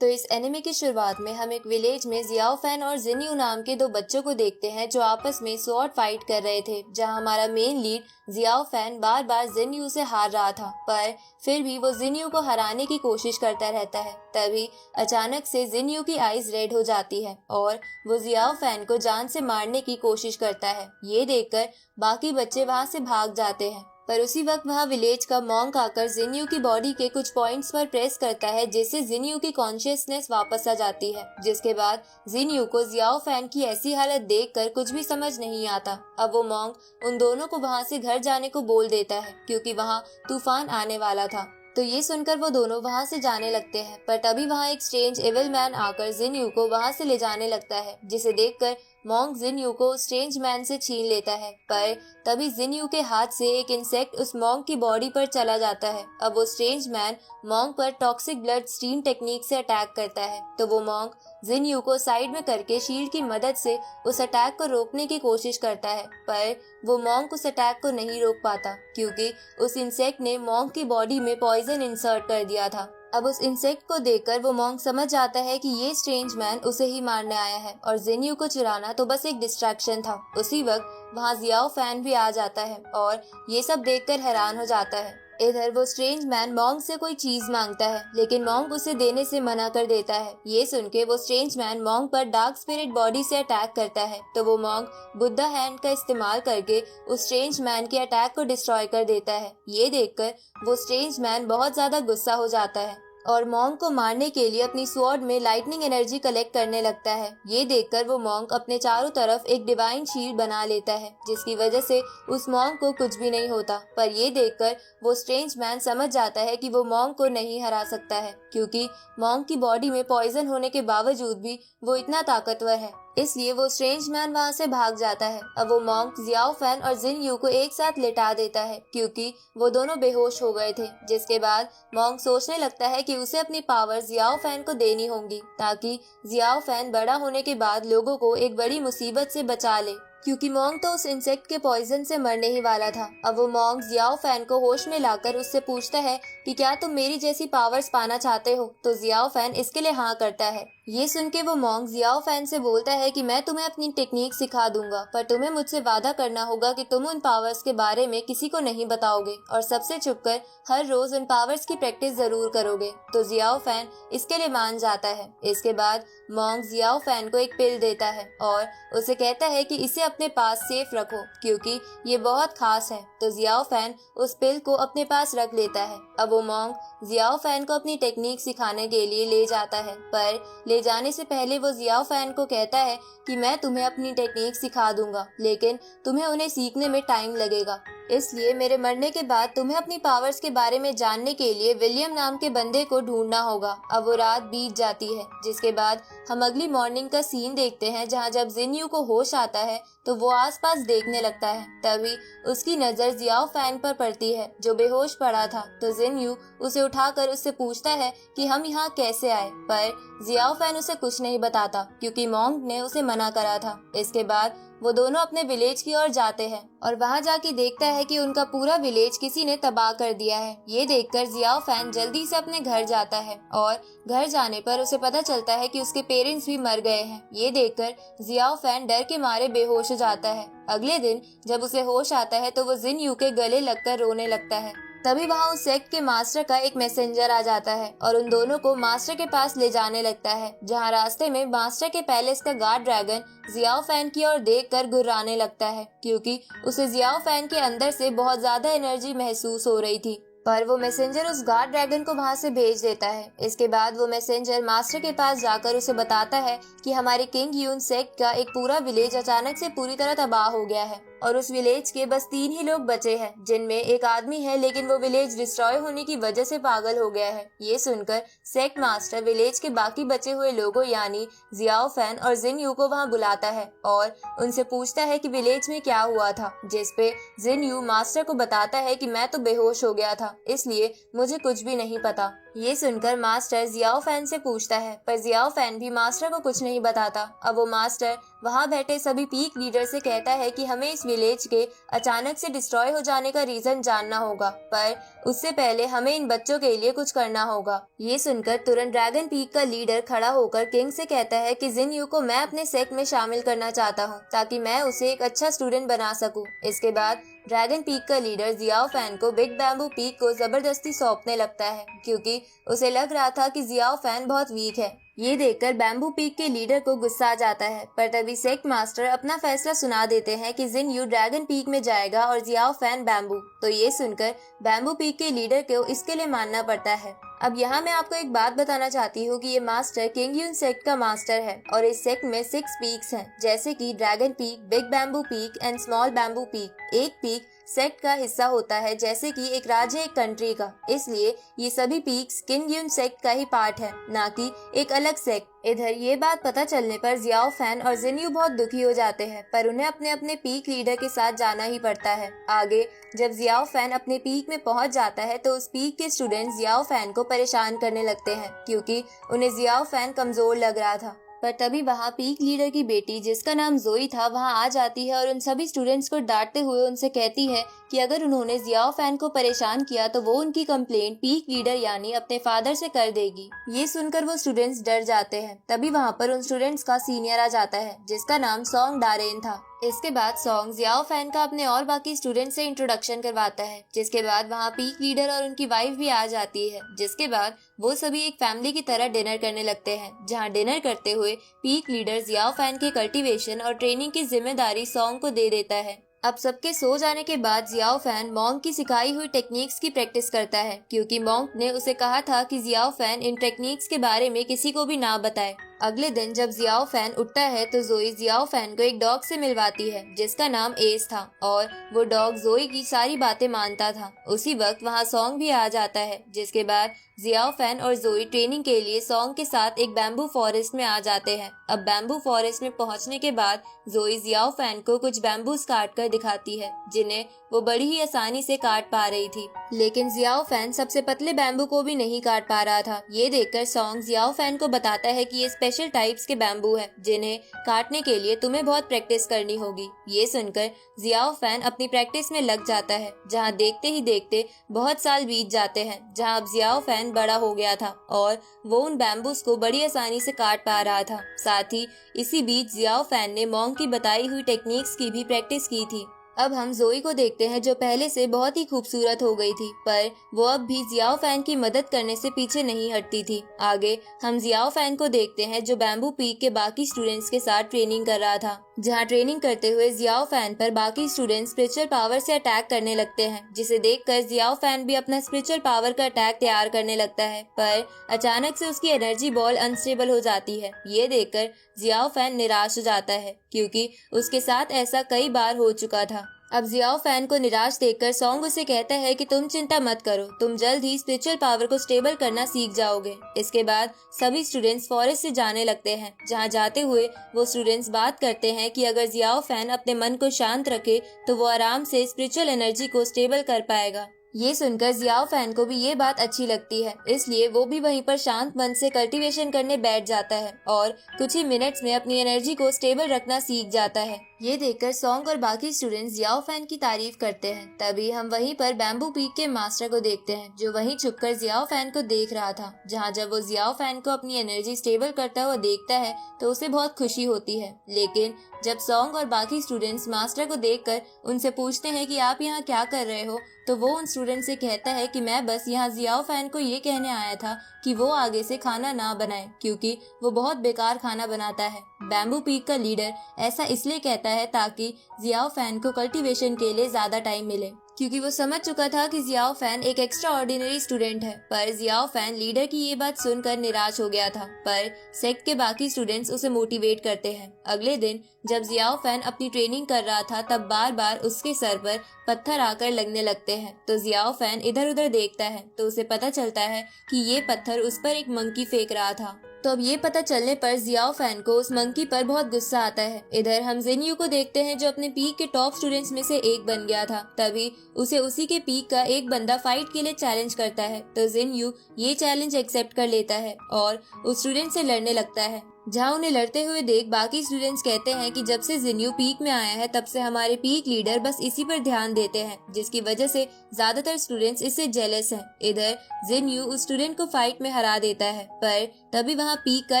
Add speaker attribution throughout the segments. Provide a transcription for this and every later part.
Speaker 1: तो इस एनिमे की शुरुआत में हम एक विलेज में जियाओ फैन और जिन्यू नाम के दो बच्चों को देखते हैं जो आपस में स्वॉर्ड फाइट कर रहे थे, जहां हमारा मेन लीड जियाओ फैन बार बार जिन्यू से हार रहा था, पर फिर भी वो जिन्यू को हराने की कोशिश करता रहता है। तभी अचानक से जिन्यू की आईज रेड हो जाती है और वो जियाओ फैन को जान से मारने की कोशिश करता है। ये देखकर बाकी बच्चे वहाँ से भाग जाते हैं, पर उसी वक्त वहाँ विलेज का मॉन्क आकर जिन्यू की बॉडी के कुछ पॉइंट्स पर प्रेस करता है, जिससे जिन्यू की कॉन्शियसनेस वापस आ जाती है। जिसके बाद जिन्यू को जियाओ फैन की ऐसी हालत देखकर कुछ भी समझ नहीं आता। अब वो मॉन्क उन दोनों को वहाँ से घर जाने को बोल देता है, क्योंकि वहाँ तूफान आने वाला था। तो ये सुनकर वो दोनों वहाँ से जाने लगते हैं, पर तभी वहाँ एक स्ट्रेंज एविल मैन आकर जिन्यू को वहाँ से ले जाने लगता है, जिसे देखकर मॉन्क जिन्यू को स्ट्रेंज मैन से छीन लेता है। पर तभी जिन्यू के हाथ से एक इंसेक्ट उस मॉन्क की बॉडी पर चला जाता है। अब वो स्ट्रेंज मैन मॉन्क पर टॉक्सिक ब्लड स्टीम टेक्निक से अटैक करता है, तो वो मॉन्क जिन्यू को साइड में करके शील्ड की मदद से उस अटैक को रोकने की कोशिश करता है, पर वो मॉन्क उस अटैक को नहीं रोक पाता, क्योंकि उस इंसेक्ट ने मॉन्क की बॉडी में पॉइजन इंसर्ट कर दिया था। अब उस इंसेक्ट को देखकर वो मॉन्क समझ जाता है कि ये स्ट्रेंज मैन उसे ही मारने आया है और जिन्यू को चुराना तो बस एक डिस्ट्रैक्शन था। उसी वक्त वहाँ जियाओ फैन भी आ जाता है और ये सब देखकर हैरान हो जाता है। इधर वो स्ट्रेंज मैन मॉन्क से कोई चीज मांगता है, लेकिन मॉन्क उसे देने से मना कर देता है। ये सुन के वो स्ट्रेंज मैन मॉन्क पर डार्क स्पिरिट बॉडी से अटैक करता है, तो वो मॉन्क बुद्धा हैंड का इस्तेमाल करके उस स्ट्रेंज मैन के अटैक को डिस्ट्रॉय कर देता है। ये देखकर वो स्ट्रेंज मैन बहुत ज्यादा गुस्सा हो जाता है और मॉन्क को मारने के लिए अपनी स्वॉर्ड में लाइटनिंग एनर्जी कलेक्ट करने लगता है। ये देखकर वो मॉन्क अपने चारों तरफ एक डिवाइन शील्ड बना लेता है, जिसकी वजह से उस मॉन्क को कुछ भी नहीं होता। पर ये देखकर वो स्ट्रेंज मैन समझ जाता है कि वो मॉन्क को नहीं हरा सकता है, क्योंकि मॉन्क की बॉडी में पॉइजन होने के बावजूद भी वो इतना ताकतवर है। इसलिए वो स्ट्रेंज मैन वहाँ से भाग जाता है। अब वो मॉन्क जियाओ फैन और जिन्यू को एक साथ लेटा देता है, क्योंकि वो दोनों बेहोश हो गए थे। जिसके बाद मॉन्क सोचने लगता है कि उसे अपनी पावर जियाओ फैन को देनी होंगी, ताकि जियाओ फैन बड़ा होने के बाद लोगों को एक बड़ी मुसीबत से बचा ले, क्योंकि मॉन्क तो उस इंसेक्ट के पॉइजन से मरने ही वाला था। अब वो मॉन्क जियाओ फैन को होश में लाकर उससे पूछता है कि क्या तुम मेरी जैसी पावर्स पाना चाहते हो, तो जियाओ फैन इसके लिए हाँ करता है। ये सुन के वो मॉन्क जियाओ फैन से बोलता है कि मैं तुम्हें अपनी टेक्निक सिखा दूंगा, पर तुम्हें मुझसे वादा करना होगा कि तुम उन पावर्स के बारे में किसी को नहीं बताओगे और सबसे छुपकर हर रोज उन पावर्स की प्रैक्टिस जरूर करोगे। तो जियाओ फैन इसके लिए मान जाता है। इसके बाद मॉन्क जियाओ फैन को एक पिल देता है और उसे कहता है कि इसे अपने पास सेफ रखो, क्योंकि ये बहुत खास है। तो जियाओ फैन उस पिल को अपने पास रख लेता है। अब वो मॉन्क जियाओ फैन को अपनी टेक्निक सिखाने के लिए ले जाता है, पर ले जाने से पहले वो जियाओ फैन को कहता है कि मैं तुम्हें अपनी टेक्निक सिखा दूंगा, लेकिन तुम्हें उन्हें सीखने में टाइम लगेगा। इसलिए मेरे मरने के बाद तुम्हें अपनी पावर्स के बारे में जानने के लिए विलियम नाम के बंदे को ढूंढना होगा। अब वो रात बीत जाती है, जिसके बाद हम अगली मॉर्निंग का सीन देखते हैं, जहां जब जिन्यू को होश आता है तो वो आसपास देखने लगता है। तभी उसकी नजर जियाओ फैन पर पड़ती है, जो बेहोश पड़ा था। तो जिन्यू उसे उठाकर उससे पूछता है कि हम यहाँ कैसे आए, पर जियाओ फैन उसे कुछ नहीं बताता, क्योंकि मॉन्क ने उसे मना करा था। इसके बाद वो दोनों अपने विलेज की ओर जाते हैं और वहाँ जाके देखता है कि उनका पूरा विलेज किसी ने तबाह कर दिया है। ये देखकर जियाओ फैन जल्दी से अपने घर जाता है और घर जाने पर उसे पता चलता है कि उसके पेरेंट्स भी मर गए हैं। ये देखकर जियाओ फैन डर के मारे बेहोश हो जाता है। अगले दिन जब उसे होश आता है तो वो जिन्यू के गले लगकर रोने लगता है। तभी वहाँ उस सेक्ट के मास्टर का एक मैसेंजर आ जाता है और उन दोनों को मास्टर के पास ले जाने लगता है, जहाँ रास्ते में मास्टर के पैलेस का गार्ड ड्रैगन जियाओ फैन की ओर देखकर गुर्राने लगता है, क्योंकि उसे जियाओ फैन के अंदर से बहुत ज्यादा एनर्जी महसूस हो रही थी। पर वो मैसेंजर उस गार्ड ड्रैगन को वहाँ से भेज देता है। इसके बाद वो मैसेंजर मास्टर के पास जाकर उसे बताता है कि हमारे किंग यून सेक्ट का एक पूरा विलेज अचानक से पूरी तरह तबाह हो गया है और उस विलेज के बस 3 ही लोग बचे हैं, जिनमें एक आदमी है, लेकिन वो विलेज डिस्ट्रॉय होने की वजह से पागल हो गया है। ये सुनकर सेक्ट मास्टर विलेज के बाकी बचे हुए लोगों यानी जियाओ फैन और जिन्यू को वहाँ बुलाता है और उनसे पूछता है कि विलेज में क्या हुआ था, जिसपे जिन्यू मास्टर को बताता है कि मैं तो बेहोश हो गया था, इसलिए मुझे कुछ भी नहीं पता। ये सुनकर मास्टर जियाओ फैन से पूछता है, पर जियाओ फैन भी मास्टर को कुछ नहीं बताता। अब वो मास्टर वहाँ बैठे सभी पीक लीडर से कहता है कि हमें इस विलेज के अचानक से डिस्ट्रॉय हो जाने का रीजन जानना होगा, पर उससे पहले हमें इन बच्चों के लिए कुछ करना होगा। ये सुनकर तुरंत ड्रैगन पीक का लीडर खड़ा होकर किंग से कहता है कि जिनयू को मैं अपने सेक्ट में शामिल करना चाहता हूँ, ताकि मैं उसे एक अच्छा स्टूडेंट बना सकूँ। इसके बाद ड्रैगन पीक का लीडर जियाओ फैन को बिग बैम्बू पीक को जबरदस्ती सौंपने लगता है, क्योंकि उसे लग रहा था कि जियाओ फैन बहुत वीक है। ये देखकर बैम्बू पीक के लीडर को गुस्सा आ जाता है, पर तभी सेक्ट मास्टर अपना फैसला सुना देते हैं कि जिनयू ड्रैगन पीक में जाएगा और जियाओ फैन बैम्बू। तो ये सुनकर बैम्बू पीक के लीडर को इसके लिए मानना पड़ता है। अब यहाँ मैं आपको एक बात बताना चाहती हूँ कि ये मास्टर किंग यून सेक्ट का मास्टर है और इस सेक्ट में 6 पीक्स हैं, जैसे कि dragon peak, big bamboo peak and small bamboo peak. एक पीक सेक्ट का हिस्सा होता है, जैसे कि एक राज्य एक कंट्री का, इसलिए ये सभी पीक्स किंग यून सेक्ट का ही पार्ट है, ना कि एक अलग सेक्ट। इधर ये बात पता चलने पर जियाओ फैन और जिनयू बहुत दुखी हो जाते हैं, पर उन्हें अपने अपने पीक लीडर के साथ जाना ही पड़ता है। आगे जब जियाओ फैन अपने पीक में पहुंच जाता है तो उस पीक के स्टूडेंट्स जियाओ फैन को परेशान करने लगते हैं, क्योंकि उन्हें जियाओ फैन कमजोर लग रहा था। पर तभी वहाँ पीक लीडर की बेटी, जिसका नाम जोई था, वहाँ आ जाती है और उन सभी स्टूडेंट्स को डांटते हुए उनसे कहती है कि अगर उन्होंने जियाओ फैन को परेशान किया तो वो उनकी कंप्लेंट पीक लीडर यानी अपने फादर से कर देगी। ये सुनकर वो स्टूडेंट्स डर जाते हैं। तभी वहाँ पर उन स्टूडेंट्स का सीनियर आ जाता है, जिसका नाम सॉन्ग डारेन था। इसके बाद सॉन्ग जियाओ फैन का अपने और बाकी स्टूडेंट से इंट्रोडक्शन करवाता है, जिसके बाद वहाँ पीक लीडर और उनकी वाइफ भी आ जाती है। जिसके बाद वो सभी एक फैमिली की तरह डिनर करने लगते हैं, जहाँ डिनर करते हुए पीक लीडर जियाओ फैन के कल्टीवेशन और ट्रेनिंग की जिम्मेदारी सॉन्ग को दे देता है। अब सबके सो जाने के बाद जियाओ फैन मॉन्क की सिखाई हुई टेक्निक्स की प्रैक्टिस करता है, क्योंकि मॉन्क ने उसे कहा था कि जियाओ फैन इन टेक्निक्स के बारे में किसी को भी ना बताए। अगले दिन जब जियाओ फैन उठता है तो जोई जियाओ फैन को एक डॉग से मिलवाती है, जिसका नाम एस था, और वो डॉग जोई की सारी बातें मानता था। उसी वक्त वहाँ सॉन्ग भी आ जाता है, जिसके बाद जियाओ फैन और जोई ट्रेनिंग के लिए सॉन्ग के साथ एक बैम्बू फॉरेस्ट में आ जाते हैं। अब बैम्बू फॉरेस्ट में पहुंचने के बाद जोई जियाओ फैन को कुछ बैम्बूस काट कर दिखाती है, जिन्हें वो बड़ी ही आसानी से काट पा रही थी। लेकिन जियाओ फैन सबसे पतले बैम्बू को भी नहीं काट पा रहा था। ये देखकर सॉन्ग जियाओ फैन को बताता है कि ये स्पेशल टाइप्स के बैम्बू हैं, जिन्हें काटने के लिए तुम्हें बहुत प्रैक्टिस करनी होगी। ये सुनकर जियाओ फैन अपनी प्रैक्टिस में लग जाता है, जहाँ देखते ही देखते बहुत साल बीत जाते हैं, जहाँ अब जियाओ फैन बड़ा हो गया था और वो उन बैम्बूस को बड़ी आसानी से काट पा रहा था। साथ ही इसी बीच जियाओ फैन ने मॉन्क की बताई हुई टेक्निक्स की भी प्रैक्टिस की थी। अब हम जोई को देखते हैं, जो पहले से बहुत ही खूबसूरत हो गई थी, पर वो अब भी जियाओ फैन की मदद करने से पीछे नहीं हटती थी। आगे हम जियाओ फैन को देखते हैं, जो बैम्बू पीक के बाकी स्टूडेंट्स के साथ ट्रेनिंग कर रहा था, जहाँ ट्रेनिंग करते हुए जियाओ फैन पर बाकी स्टूडेंट्स स्पिरिचुअल पावर से अटैक करने लगते हैं, जिसे देखकर जियाओ फैन भी अपना स्पिरिचुअल पावर का अटैक तैयार करने लगता है, पर अचानक से उसकी एनर्जी बॉल अनस्टेबल हो जाती है। ये देखकर जियाओ फैन निराश हो जाता है, क्योंकि उसके साथ ऐसा कई बार हो चुका था। अब जियाओ फैन को निराश देखकर सॉन्ग उसे कहता है कि तुम चिंता मत करो, तुम जल्द ही स्पिरिचुअल पावर को स्टेबल करना सीख जाओगे। इसके बाद सभी स्टूडेंट्स फॉरेस्ट से जाने लगते हैं, जहां जाते हुए वो स्टूडेंट्स बात करते हैं कि अगर जियाओ फैन अपने मन को शांत रखे तो वो आराम से स्पिरिचुअल एनर्जी को स्टेबल कर पाएगा। ये सुनकर जियाओ फैन को भी ये बात अच्छी लगती है, इसलिए वो भी वहीं पर शांत मन से कल्टीवेशन करने बैठ जाता है और कुछ ही मिनट्स में अपनी एनर्जी को स्टेबल रखना सीख जाता है। ये देखकर सॉन्ग और बाकी स्टूडेंट्स जियाओ फैन की तारीफ करते हैं। तभी हम वहीं पर बैम्बू पीक के मास्टर को देखते हैं, जो वहीं छुपकर जियाओ फैन को देख रहा था। जहाँ जब वो जियाओ फैन को अपनी एनर्जी स्टेबल करता हुआ देखता है तो उसे बहुत खुशी होती है। लेकिन जब सॉन्ग और बाकी स्टूडेंट्स मास्टर को देखकर उनसे पूछते हैं कि आप यहाँ क्या कर रहे हो, तो वो उन स्टूडेंट से कहता है कि मैं बस यहाँ जियाओ फैन को ये कहने आया था कि वो आगे से खाना ना बनाए, क्योंकि वो बहुत बेकार खाना बनाता है। बैम्बू पीक का लीडर ऐसा इसलिए कहता है ताकि जियाओ फैन को कल्टीवेशन के लिए ज्यादा टाइम मिले, क्योंकि वो समझ चुका था कि जियाओ फैन एक एक्स्ट्रा ऑर्डिनरी स्टूडेंट है। पर जियाओ फैन लीडर की ये बात सुनकर निराश हो गया था, पर सेक्ट के बाकी स्टूडेंट्स उसे मोटिवेट करते हैं। अगले दिन जब जियाओ फैन अपनी ट्रेनिंग कर रहा था, तब बार बार उसके सर पर पत्थर आकर लगने लगते हैं। तो जियाओ फैन इधर उधर देखता है तो उसे पता चलता है कि ये पत्थर उस पर एक मंकी फेंक रहा था। तो अब ये पता चलने पर जियाओ फैन को उस मंकी पर बहुत गुस्सा आता है। इधर हम जिनयू को देखते हैं जो अपने पीक के टॉप स्टूडेंट्स में से एक बन गया था। तभी उसे उसी के पीक का एक बंदा फाइट के लिए चैलेंज करता है, तो जिनयू ये चैलेंज एक्सेप्ट कर लेता है और उस स्टूडेंट से लड़ने लगता है। जहाँ उन्हें लड़ते हुए देख बाकी स्टूडेंट्स कहते हैं कि जब से जिनयू पीक में आया है तब से हमारे पीक लीडर बस इसी पर ध्यान देते हैं, जिसकी वजह से ज्यादातर स्टूडेंट्स इससे जेलस हैं। इधर जिनयू उस स्टूडेंट को फाइट में हरा देता है, पर तभी वहाँ पीक का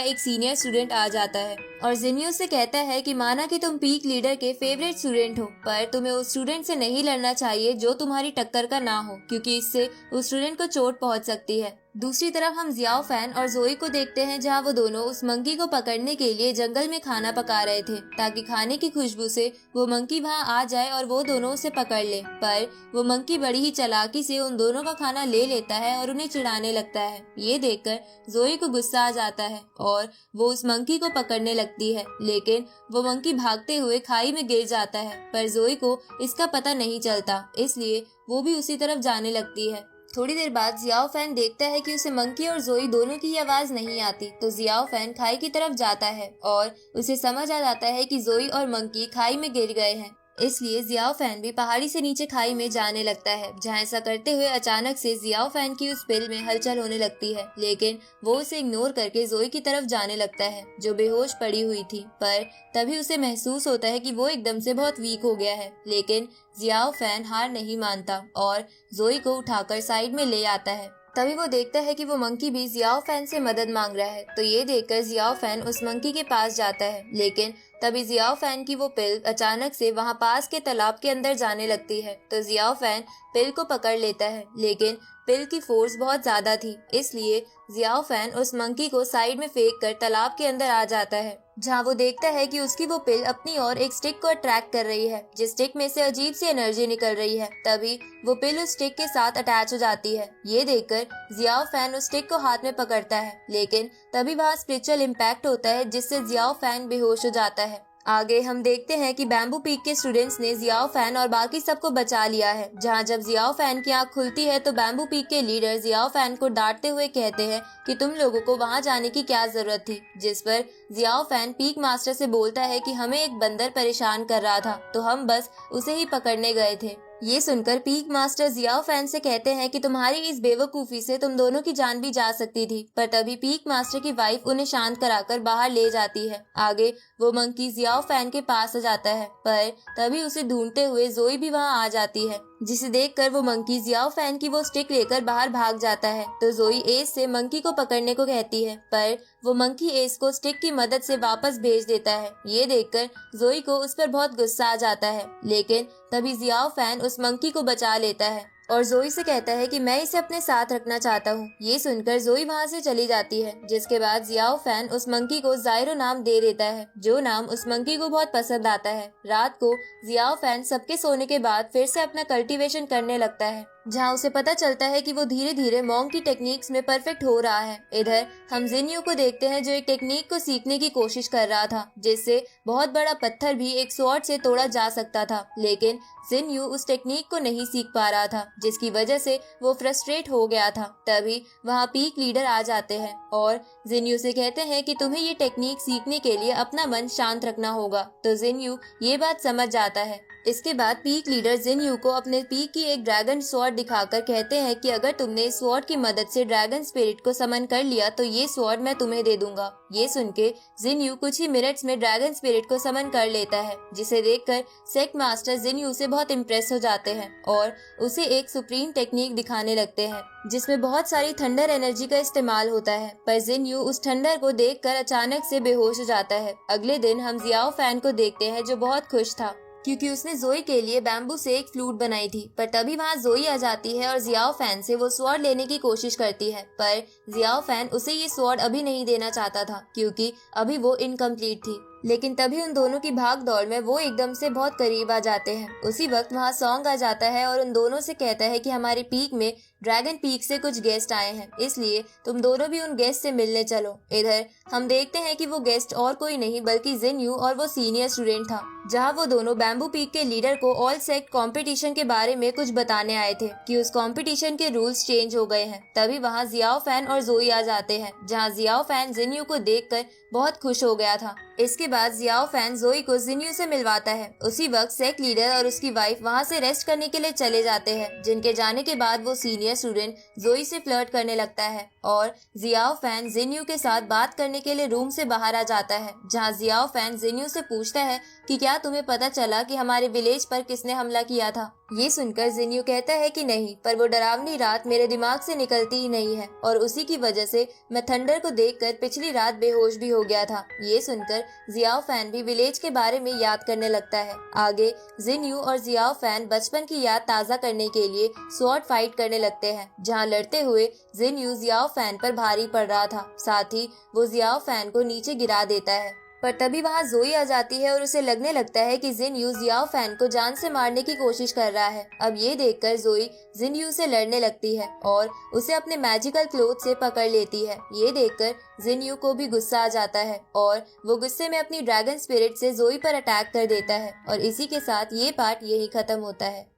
Speaker 1: एक सीनियर स्टूडेंट आ जाता है और जिनयू से कहता है कि माना कि तुम पीक लीडर के फेवरेट स्टूडेंट हो, पर तुम्हें उस स्टूडेंट से नहीं लड़ना चाहिए जो तुम्हारी टक्कर का ना हो, क्योंकि इससे उस स्टूडेंट को चोट पहुंच सकती है। दूसरी तरफ हम जियाओ फैन और जोई को देखते हैं जहां वो दोनों उस मंकी को पकड़ने के लिए जंगल में खाना पका रहे थे, ताकि खाने की खुशबू से वो मंकी वहां आ जाए और वो दोनों उसे पकड़ ले। पर वो मंकी बड़ी ही चालाकी से उन दोनों का खाना ले लेता है और उन्हें चिढ़ाने लगता है। ये देखकर जोई को गुस्सा आ जाता है और वो उस मंकी को पकड़ने लगती है, लेकिन वो मंकी भागते हुए खाई में गिर जाता है। पर जोई को इसका पता नहीं चलता, इसलिए वो भी उसी तरफ जाने लगती है। थोड़ी देर बाद जियाओ फैन देखता है कि उसे मंकी और जोई दोनों की आवाज नहीं आती, तो जियाओ फैन खाई की तरफ जाता है और उसे समझ आ जाता है कि जोई और मंकी खाई में गिर गए हैं। इसलिए जियाओ फैन भी पहाड़ी से नीचे खाई में जाने लगता है, जहाँ ऐसा करते हुए अचानक से जियाओ फैन की उस पिल में हलचल होने लगती है, लेकिन वो उसे इग्नोर करके जोई की तरफ जाने लगता है जो बेहोश पड़ी हुई थी। पर तभी उसे महसूस होता है कि वो एकदम से बहुत वीक हो गया है, लेकिन जियाओ फैन हार नहीं मानता और जोई को उठाकर साइड में ले आता है। तभी वो देखता है कि वो मंकी भी जियाओ फैन से मदद मांग रहा है, तो ये देखकर जियाओ फैन उस मंकी के पास जाता है, लेकिन तभी जियाओ फैन की वो पिल अचानक से वहाँ पास के तालाब के अंदर जाने लगती है, तो जियाओ फैन पिल को पकड़ लेता है, लेकिन पिल की फोर्स बहुत ज्यादा थी, इसलिए जियाओ फैन उस मंकी को साइड में फेंक कर तालाब के अंदर आ जाता है, जहाँ वो देखता है कि उसकी वो पिल अपनी ओर एक स्टिक को अट्रैक्ट कर रही है, जिस स्टिक में से अजीब सी एनर्जी निकल रही है। तभी वो पिल उस स्टिक के साथ अटैच हो जाती है। ये देखकर जियाओ फैन उस स्टिक को हाथ में पकड़ता है, लेकिन तभी वहाँ स्पिरिचुअल इम्पैक्ट होता है जिससे जियाओ फैन बेहोश हो जाता है। आगे हम देखते हैं कि बैम्बू पीक के स्टूडेंट्स ने जियाओ फैन और बाकी सबको बचा लिया है, जहां जब जियाओ फैन की आंख खुलती है तो बैम्बू पीक के लीडर जियाओ फैन को डांटते हुए कहते हैं कि तुम लोगों को वहां जाने की क्या जरूरत थी, जिस पर जियाओ फैन पीक मास्टर से बोलता है कि हमें एक बंदर परेशान कर रहा था, तो हम बस उसे ही पकड़ने गए थे। ये सुनकर पीक मास्टर जियाओ फैन से कहते हैं कि तुम्हारी इस बेवकूफी से तुम दोनों की जान भी जा सकती थी, पर तभी पीक मास्टर की वाइफ उन्हें शांत कराकर बाहर ले जाती है। आगे वो मंकी जियाओ फैन के पास आ जाता है, पर तभी उसे ढूंढते हुए जोई भी वहाँ आ जाती है, जिसे देखकर वो मंकी जियाओ फैन की वो स्टिक लेकर बाहर भाग जाता है। तो जोई एस से मंकी को पकड़ने को कहती है, पर वो मंकी एस को स्टिक की मदद से वापस भेज देता है। ये देखकर जोई को उस पर बहुत गुस्सा आ जाता है, लेकिन तभी जियाओ फैन उस मंकी को बचा लेता है और जोई से कहता है कि मैं इसे अपने साथ रखना चाहता हूँ। ये सुनकर जोई वहाँ से चली जाती है, जिसके बाद जियाओ फैन उस मंकी को जायरो नाम दे देता है, जो नाम उस मंकी को बहुत पसंद आता है। रात को जियाओ फैन सबके सोने के बाद फिर से अपना कल्टीवेशन करने लगता है, जहाँ उसे पता चलता है कि वो धीरे धीरे मॉन्क की टेक्निक्स में परफेक्ट हो रहा है। इधर हम जिनयू को देखते हैं जो एक टेक्निक को सीखने की कोशिश कर रहा था, जिससे बहुत बड़ा पत्थर भी एक स्वॉर्ड से तोड़ा जा सकता था, लेकिन जिनयू उस टेक्निक को नहीं सीख पा रहा था, जिसकी वजह से वो फ्रस्ट्रेट हो गया था। तभी वहाँ पीक लीडर आ जाते हैं और जिनयू से कहते हैं कि तुम्हें ये टेक्निक सीखने के लिए अपना मन शांत रखना होगा, तो जिनयू ये बात समझ जाता है। इसके बाद पीक लीडर जिनयू को अपने पीक की एक ड्रैगन स्वॉर्ड दिखाकर कहते हैं कि अगर तुमने इस स्वॉर्ड की मदद से ड्रैगन स्पिरिट को समन कर लिया तो ये स्वॉर्ड मैं तुम्हें दे दूंगा। ये सुन के जिनयू कुछ ही मिनट्स में ड्रैगन स्पिरिट को समन कर लेता है, जिसे देखकर सेक्ट मास्टर जिनयू से बहुत इम्प्रेस हो जाते हैं और उसे एक सुप्रीम टेक्निक दिखाने लगते हैं, जिसमें बहुत सारी थंडर एनर्जी का इस्तेमाल होता है। पर जिनयू उस थंडर को देखकर अचानक से बेहोश हो जाता है। अगले दिन हम जियाओ फैन को देखते हैं जो बहुत खुश था, क्योंकि उसने जोई के लिए बैम्बू से एक फ्लूट बनाई थी। पर तभी वहाँ जोई आ जाती है और जियाओ फैन से वो स्वॉर्ड लेने की कोशिश करती है, पर जियाओ फैन उसे ये स्वॉर्ड अभी नहीं देना चाहता था, क्योंकि अभी वो इनकम्प्लीट थी। लेकिन तभी उन दोनों की भाग दौड़ में वो एकदम से बहुत करीब आ जाते हैं। उसी वक्त वहाँ सॉन्ग आ जाता है और उन दोनों से कहता है कि हमारे पीक में ड्रैगन पीक से कुछ गेस्ट आए हैं, इसलिए तुम दोनों भी उन गेस्ट से मिलने चलो। इधर हम देखते हैं कि वो गेस्ट और कोई नहीं बल्कि जिन्यू और वो सीनियर स्टूडेंट था, जहाँ वो दोनों बैम्बू पीक के लीडर को ऑल सेक्ट कंपटीशन के बारे में कुछ बताने आए थे कि उस कंपटीशन के रूल्स चेंज हो गए हैं। तभी वहाँ जियाओ फैन और जोई आ जाते हैं, जहाँ जियाओ फैन जिन्यू को देखकर बहुत खुश हो गया था। इसके बाद जियाओ फैन जोई को जिन्यू से मिलवाता है। उसी वक्त सेक्ट लीडर और उसकी वाइफ वहाँ से रेस्ट करने के लिए चले जाते हैं, जिनके जाने के बाद वो सीनियर स्टूडेंट जोई से फ्लर्ट करने लगता है और जियाओ फैन जिन्यू के साथ बात करने के लिए रूम से बाहर आ जाता है, जहाँ जियाओ फैन जिन्यू से पूछता है कि क्या तुम्हें पता चला कि हमारे विलेज पर किसने हमला किया था। ये सुनकर जिन्यू कहता है कि नहीं, पर वो डरावनी रात मेरे दिमाग से निकलती ही नहीं है और उसी की वजह से मैं थंडर को देखकर पिछली रात बेहोश भी हो गया था। ये सुनकर जियाओ फैन भी विलेज के बारे में याद करने लगता है। आगे जिन्यू और जियाओ फैन बचपन की याद ताज़ा करने के लिए स्वॉर्ड फाइट करने लगते हैं, जहाँ लड़ते हुए जिन्यू जियाओ फैन पर भारी पड़ रहा था। साथ ही वो जियाओ फैन को नीचे गिरा देता है, पर तभी वहाँ जोई आ जाती है और उसे लगने लगता है कि जिन्यू जियाओ फैन को जान से मारने की कोशिश कर रहा है। अब ये देखकर जोई जिन्यू से लड़ने लगती है और उसे अपने मैजिकल क्लोथ से पकड़ लेती है। ये देखकर जिन्यू को भी गुस्सा आ जाता है और वो गुस्से में अपनी ड्रैगन स्पिरिट से जोई पर अटैक कर देता है और इसी के साथ ये पार्ट यही खत्म होता है।